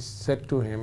said to him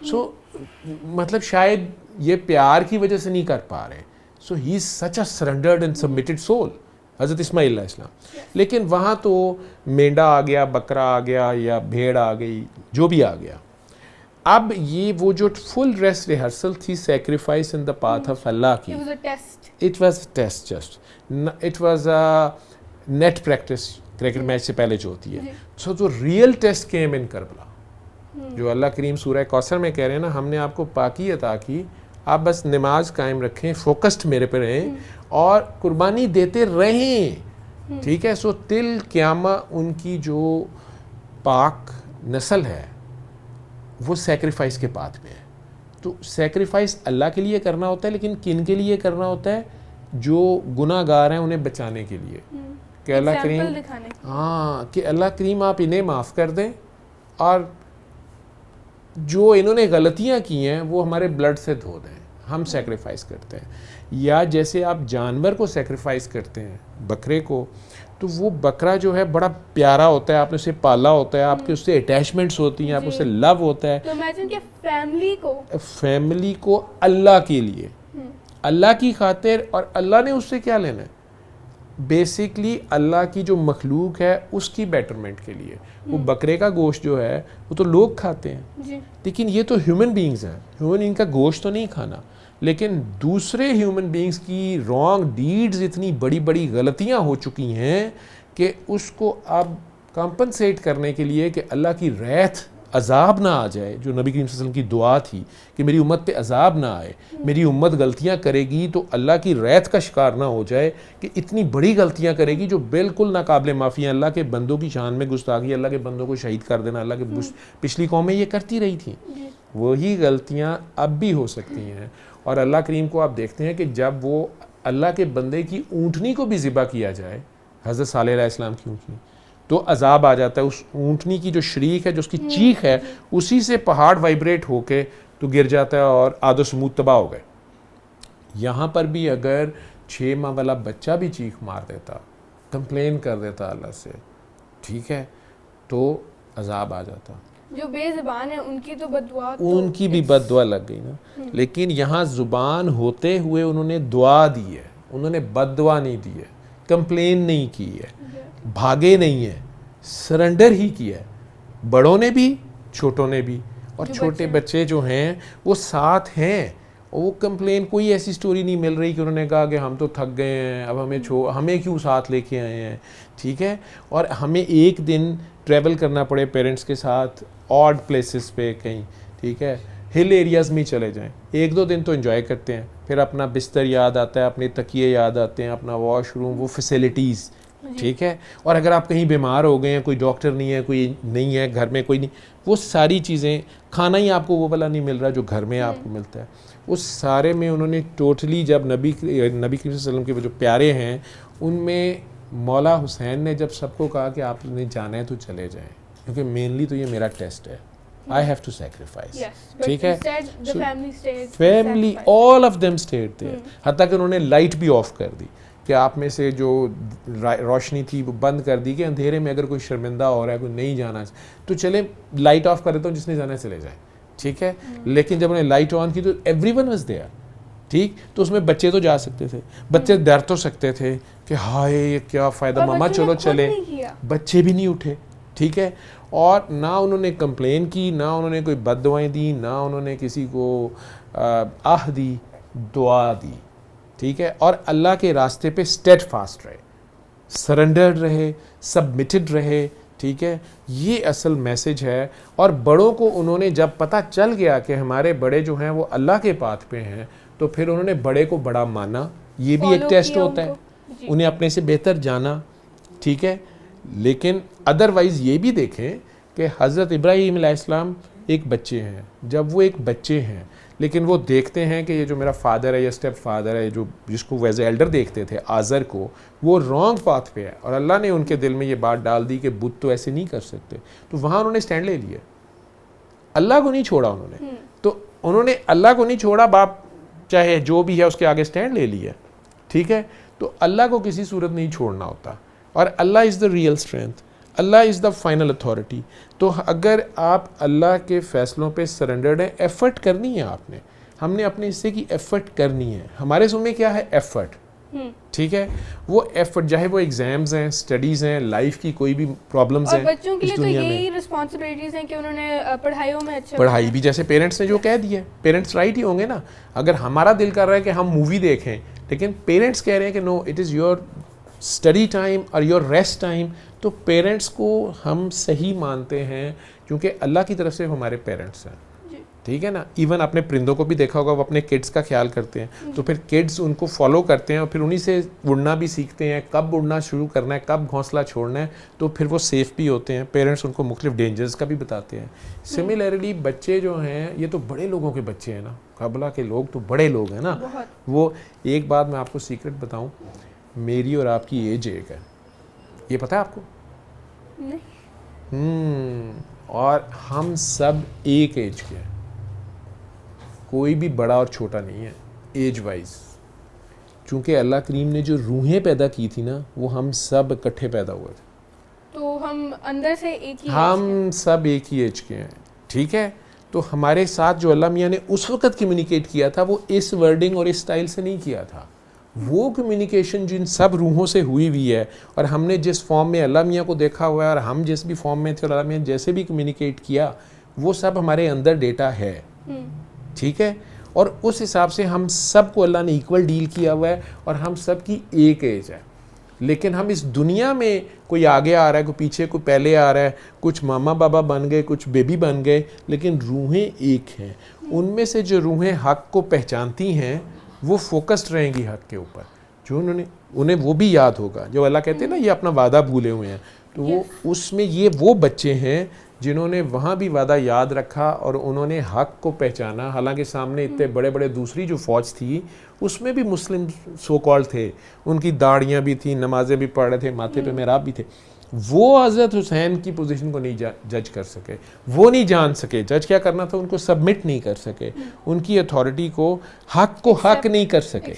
سو مطلب شاید یہ پیار کی وجہ سے نہیں کر پا رہے. سو ہی از سچ اے سرنڈرڈ اینڈ سبمٹڈ سول حضرت اسماعیل علیہ السلام. لیکن وہاں تو مینڈا آ گیا, بکرا آ گیا, یا بھیڑ آ گئی, جو بھی آ گیا. اب یہ وہ جو فل ڈریس ریہرسل تھی sacrifice in the path of Allah کی, it was test just, it was net practice cricket match سے پہلے جو ہوتی ہے. سو جو real test came in Karbala, جو اللہ کریم سورہ کوثر میں کہہ رہے ہیں نا, ہم نے آپ کو پاکی عطا کی, آپ بس نماز قائم رکھیں, فوکسڈ میرے پہ رہیں اور قربانی دیتے رہیں, ٹھیک ہے. سو تل قیامہ ان کی جو پاک نسل ہے وہ سیکریفائس کے پاتھ میں ہے. تو سیکریفائس اللہ کے لیے کرنا ہوتا ہے, لیکن کن کے لیے کرنا ہوتا ہے؟ جو گناہ گار ہیں انہیں بچانے کے لیے, کہ اللہ کریم, ہاں, کہ اللہ کریم آپ انہیں معاف کر دیں, اور جو انہوں نے غلطیاں کی ہیں وہ ہمارے بلڈ سے دھو دیں. ہم سیکریفائس کرتے ہیں. یا جیسے آپ جانور کو سیکریفائس کرتے ہیں, بکرے کو, تو وہ بکرا جو ہے بڑا پیارا ہوتا ہے, آپ نے اسے پالا ہوتا ہے, آپ کے اس سے اٹیچمنٹس ہوتی ہیں, آپ اسے لو ہوتا ہے. تو امیجن کہ فیملی کو اللہ کے لیے, اللہ کی خاطر, اور اللہ نے اس سے کیا لینا ہے؟ بیسکلی اللہ کی جو مخلوق ہے اس کی بیٹرمنٹ کے لیے. وہ بکرے کا گوشت جو ہے وہ تو لوگ کھاتے ہیں, لیکن یہ تو ہیومن بینگز ہیں, ہیومن بینگ کا گوشت تو نہیں کھانا. لیکن دوسرے ہیومن بینگز کی رانگ ڈیڈز اتنی بڑی بڑی غلطیاں ہو چکی ہیں کہ اس کو اب کمپنسیٹ کرنے کے لیے کہ اللہ کی ریت عذاب نہ آ جائے, جو نبی کریم صلی اللہ علیہ وسلم کی دعا تھی کہ میری امت پہ عذاب نہ آئے, میری امت غلطیاں کرے گی تو اللہ کی ریت کا شکار نہ ہو جائے, کہ اتنی بڑی غلطیاں کرے گی جو بالکل ناقابل معافی ہیں. اللہ کے بندوں کی شان میں گستاخی, اللہ کے بندوں کو شہید کر دینا, اللہ کے پچھلی قومیں یہ کرتی رہی تھیں. وہی غلطیاں اب بھی ہو سکتی ہیں. اور اللہ کریم کو آپ دیکھتے ہیں کہ جب وہ اللہ کے بندے کی اونٹنی کو بھی ذبح کیا جائے, حضرت صالح علیہ السلام کی اونٹنی, تو عذاب آ جاتا ہے. اس اونٹنی کی جو شریک ہے, جو اس کی چیخ ہے, اسی سے پہاڑ وائبریٹ ہو کے تو گر جاتا ہے اور عاد و سمود تباہ ہو گئے. یہاں پر بھی اگر 6 ماہ والا بچہ بھی چیخ مار دیتا, کمپلین کر دیتا اللہ سے, ٹھیک ہے, تو عذاب آ جاتا. جو بے زبان ہیں ان کی تو بد دعا, ان کی بھی بد دعا لگ گئی نا. لیکن یہاں زبان ہوتے ہوئے انہوں نے دعا دی ہے, انہوں نے بد دعا نہیں دی ہے, کمپلین نہیں کی ہے, بھاگے نہیں ہیں, سرنڈر ہی کیا ہے, بڑوں نے بھی چھوٹوں نے بھی. اور چھوٹے بچے جو ہیں وہ ساتھ ہیں, اور وہ کمپلین, کوئی ایسی سٹوری نہیں مل رہی کہ انہوں نے کہا کہ ہم تو تھک گئے ہیں, اب ہمیں کیوں ساتھ لے کے آئے ہیں, ٹھیک ہے. اور ہمیں ایک دن ٹریول کرنا پڑے پیرنٹس کے ساتھ آڈ پلیسز پہ کہیں, ٹھیک ہے, ہل ایریاز میں چلے جائیں, 1-2 دن تو انجوائے کرتے ہیں, پھر اپنا بستر یاد آتا ہے, اپنے تکیے یاد آتے ہیں, اپنا واش روم, وہ فیسیلیٹیز, ٹھیک ہے. اور اگر آپ کہیں بیمار ہو گئے ہیں, کوئی ڈاکٹر نہیں ہے, کوئی نہیں ہے گھر میں, کوئی نہیں, وہ ساری چیزیں, کھانا ہی آپ کو وہ والا نہیں مل رہا جو گھر میں آپ کو ملتا ہے, اس سارے میں انہوں نے ٹوٹلی, جب نبی کریم صلی اللہ علیہ وسلم کے جو پیارے ہیں ان میں مولا حسین نے جب سب کو کہا کہ آپ نے جانا ہے تو چلے جائیں, کیونکہ مینلی تو یہ میرا ٹیسٹ ہے, I have to sacrifice, ٹھیک ہے. Family all of them stayed there, حتیٰ کہ انہوں نے لائٹ بھی آف کر دی, کہ آپ میں سے جو روشنی تھی وہ بند کر دی, کہ اندھیرے میں اگر کوئی شرمندہ ہو رہا ہے, کوئی نہیں جانا تو چلے لائٹ آف کر دیتا ہوں, جس نے جانا ہے چلے جائیں, ٹھیک ہے. لیکن جب انہوں نے لائٹ آن کی تو ایوری ون واز دیئر, ٹھیک. تو اس میں بچے تو جا سکتے تھے, بچے ڈر تو سکتے تھے کہ ہائے یہ کیا فائدہ, ماما چلو چلے, بچے بھی نہیں اٹھے, ٹھیک ہے. اور نہ انہوں نے کمپلین کی, نہ انہوں نے کوئی بد دعائیں دی, نہ انہوں نے کسی کو آہ دی, دعا دی, ٹھیک ہے. اور اللہ کے راستے پہ اسٹیڈ فاسٹ رہے, سرنڈرڈ رہے, سبمٹڈ رہے, ٹھیک ہے. یہ اصل میسج ہے. اور بڑوں کو انہوں نے جب پتہ چل گیا کہ ہمارے بڑے جو ہیں وہ اللہ کے پاتھ پہ ہیں, تو پھر انہوں نے بڑے کو بڑا مانا. یہ بھی ایک ٹیسٹ ہوتا ہے, انہیں اپنے سے بہتر جانا, ٹھیک ہے. لیکن ادروائز یہ بھی دیکھیں کہ حضرت ابراہیم علیہ السلام ایک بچے ہیں. جب وہ ایک بچے ہیں لیکن وہ دیکھتے ہیں کہ یہ جو میرا فادر ہے یا اسٹیپ فادر ہے, جو جس کو ایز ایلڈر دیکھتے تھے آزر کو, وہ رانگ پاتھ پہ ہے, اور اللہ نے ان کے دل میں یہ بات ڈال دی کہ بت تو ایسے نہیں کر سکتے, تو وہاں انہوں نے سٹینڈ لے لیا, اللہ کو نہیں چھوڑا انہوں نے. تو انہوں نے اللہ کو نہیں چھوڑا, باپ چاہے جو بھی ہے اس کے آگے سٹینڈ لے لیا, ٹھیک ہے. تو اللہ کو کسی صورت نہیں چھوڑنا ہوتا, اور Allah is the real strength. Allah is the final authority. تو اگر آپ اللہ کے فیصلوں پہ سرنڈرڈ ہیں, ایفرٹ کرنی ہے آپ نے, ہم نے اپنے حصے کی ایفرٹ کرنی ہے. ہمارے ذمہ کیا ہے؟ ایفرٹ. ٹھیک ہے, وہ ایفرٹ چاہے وہ ایگزامز ہیں, اسٹڈیز ہیں, لائف کی کوئی بھی پرابلمز ہیں, اور بچوں کے لیے تو یہی رسپانسبلٹیز ہیں کہ انہوں نے پڑھائیوں میں اچھا پڑھائی بھی, جیسے پیرنٹس نے جو کہہ دیا, پیرنٹس رائٹ ہی ہوں گے نا. اگر ہمارا دل کر رہا ہے کہ ہم مووی دیکھیں, لیکن پیرنٹس کہہ رہے ہیں کہ نو it is your study time اور یور ریسٹ ٹائم, تو پیرنٹس کو ہم صحیح مانتے ہیں کیونکہ اللہ کی طرف سے ہمارے پیرنٹس ہیں. ٹھیک ہے نا. ایون اپنے پرندوں کو بھی دیکھا ہوگا, وہ اپنے کڈس کا خیال کرتے ہیں, تو پھر کڈس ان کو فالو کرتے ہیں اور پھر انہی سے اڑنا بھی سیکھتے ہیں, کب اڑنا شروع کرنا ہے, کب گھونسلہ چھوڑنا ہے, تو پھر وہ سیف بھی ہوتے ہیں. پیرنٹس ان کو مختلف ڈینجرز کا بھی بتاتے ہیں. سملرلی بچے جو ہیں, یہ تو بڑے لوگوں کے بچے ہیں نا, قبلہ کے لوگ تو بڑے لوگ ہیں نا. وہ ایک بات میں آپ کو سیکرٹ بتاؤں, میری اور آپ کی ایج ایک ہے, یہ پتہ ہے آپ کو؟ اور ہم سب ایک ایج کے ہیں, کوئی بھی بڑا اور چھوٹا نہیں ہے ایج وائز. چونکہ اللہ کریم نے جو روحیں پیدا کی تھی نا, وہ ہم سب اکٹھے پیدا ہوئے تھے, تو ہم اندر سے ایک ہی, ہم سب ایک ہی ایج کے ہیں. ٹھیک ہے, تو ہمارے ساتھ جو اللہ میاں نے اس وقت کمیونیکیٹ کیا تھا, وہ اس ورڈنگ اور اس سٹائل سے نہیں کیا تھا. وہ کمیونیکیشن جن سب روحوں سے ہوئی ہوئی ہے, اور ہم نے جس فارم میں اللہ میاں کو دیکھا ہوا ہے, اور ہم جس بھی فارم میں تھے اور اللہ میاں جیسے بھی کمیونیکیٹ کیا, وہ سب ہمارے اندر ڈیٹا ہے. ٹھیک ہے, اور اس حساب سے ہم سب کو اللہ نے ایکول ڈیل کیا ہوا ہے, اور ہم سب کی ایک ایج ہے. لیکن ہم اس دنیا میں کوئی آگے آ رہا ہے, کوئی پیچھے, کوئی پہلے آ رہا ہے, کچھ ماما بابا بن گئے, کچھ بیبی بن گئے, لیکن روحیں ایک ہیں. ان میں سے جو روحیں حق کو پہچانتی ہیں, وہ فوکسڈ رہیں گی حق کے اوپر. جو انہیں وہ بھی یاد ہوگا, جو اللہ کہتے ہیں نا یہ اپنا وعدہ بھولے ہوئے ہیں, تو وہ اس میں یہ وہ بچے ہیں جنہوں نے وہاں بھی وعدہ یاد رکھا اور انہوں نے حق کو پہچانا. حالانکہ سامنے اتنے بڑے بڑے دوسری جو فوج تھی, اس میں بھی مسلم سو کال تھے, ان کی داڑیاں بھی تھیں, نمازیں بھی پڑھ رہے تھے, ماتھے پہ محراب بھی تھے. وہ حضرت حسین کی پوزیشن کو نہیں جج کر سکے, وہ نہیں جان سکے. جج کیا کرنا تھا, ان کو سبمٹ نہیں کر سکے, ان کی اتھارٹی کو حق نہیں کر سکے.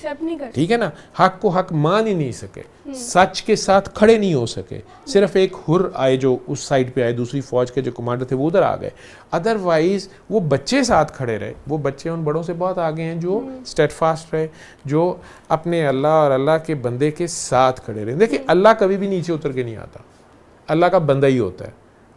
ٹھیک ہے نا, حق کو حق مان ہی نہیں سکے, سچ کے ساتھ کھڑے نہیں ہو سکے. صرف ایک حر آئے جو اس سائڈ پہ آئے, دوسری فوج کے جو کمانڈر تھے وہ ادھر آ گئے. ادروائز وہ بچے ساتھ کھڑے رہے. وہ بچے ان بڑوں سے بہت آگے ہیں جو اسٹیڈ فاسٹ رہے, جو اپنے اللہ اور اللہ کے بندے کے ساتھ کھڑے رہے. دیکھیں اللہ کبھی بھی نیچے اتر کے نہیں آتا, اللہ کا بندہ ہی ہوتا ہے,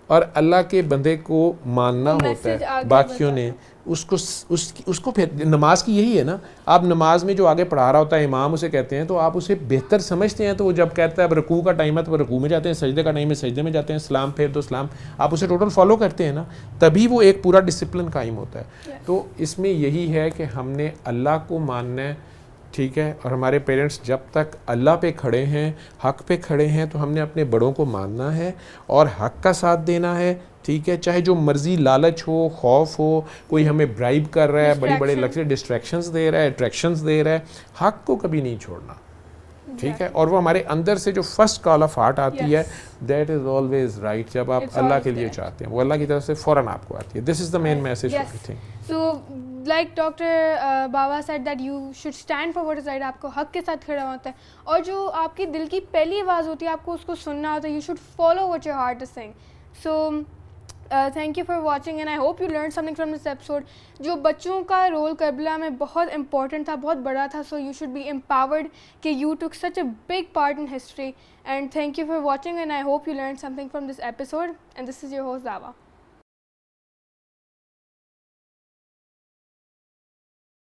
اور اللہ کے بندے کو ماننا ہوتا ہے. باقیوں نے اس کو پھر نماز کی یہی ہے نا, آپ نماز میں جو آگے پڑھا رہا ہوتا ہے امام, اسے کہتے ہیں, تو آپ اسے بہتر سمجھتے ہیں, تو وہ جب کہتا ہے اب رکوع کا ٹائم ہے تو رکوع میں جاتے ہیں, سجدے کا ٹائم ہے سجدے میں جاتے ہیں, سلام پھیر تو سلام, آپ اسے ٹوٹل فالو کرتے ہیں نا, تبھی وہ ایک پورا ڈسپلن قائم ہوتا ہے. تو اس میں یہی ہے کہ ہم نے اللہ کو ماننا ہے. ٹھیک ہے, اور ہمارے پیرنٹس جب تک اللہ پہ کھڑے ہیں, حق پہ کھڑے ہیں, تو ہم نے اپنے بڑوں کو ماننا ہے اور حق کا ساتھ دینا ہے. ٹھیک ہے, چاہے جو مرضی لالچ ہو, خوف ہو, کوئی ہمیں برائب کر رہا ہے, بڑی بڑے لگژری ڈسٹریکشنز دے رہا ہے, اٹریکشنز دے رہا ہے, حق کو کبھی نہیں چھوڑنا. ٹھیک ہے, اور وہ ہمارے اندر سے جو فرسٹ کال آف ہارٹ آتی ہے, دیٹ از آلویز رائٹ. جب آپ اللہ کے لیے چاہتے ہیں, وہ اللہ کی طرف سے فوراً آپ کو آتی ہے. This is the main message of the thing. So like Dr. Baba said that you should stand for what is right, آپ کو حق کے ساتھ کھڑا ہوتا ہے, اور جو آپ کی دل کی پہلی آواز ہوتی ہے آپ کو اس کو سننا ہوتا ہے. You should follow what your heart is saying. So thank you for watching and I hope you learned something from this episode. جو بچوں کا رول کربلا میں بہت امپورٹنٹ تھا, بہت بڑا تھا, so you should be empowered کہ you took such a big part in history. And thank you for watching and I hope you learned something from this episode. And this is your host Dawa.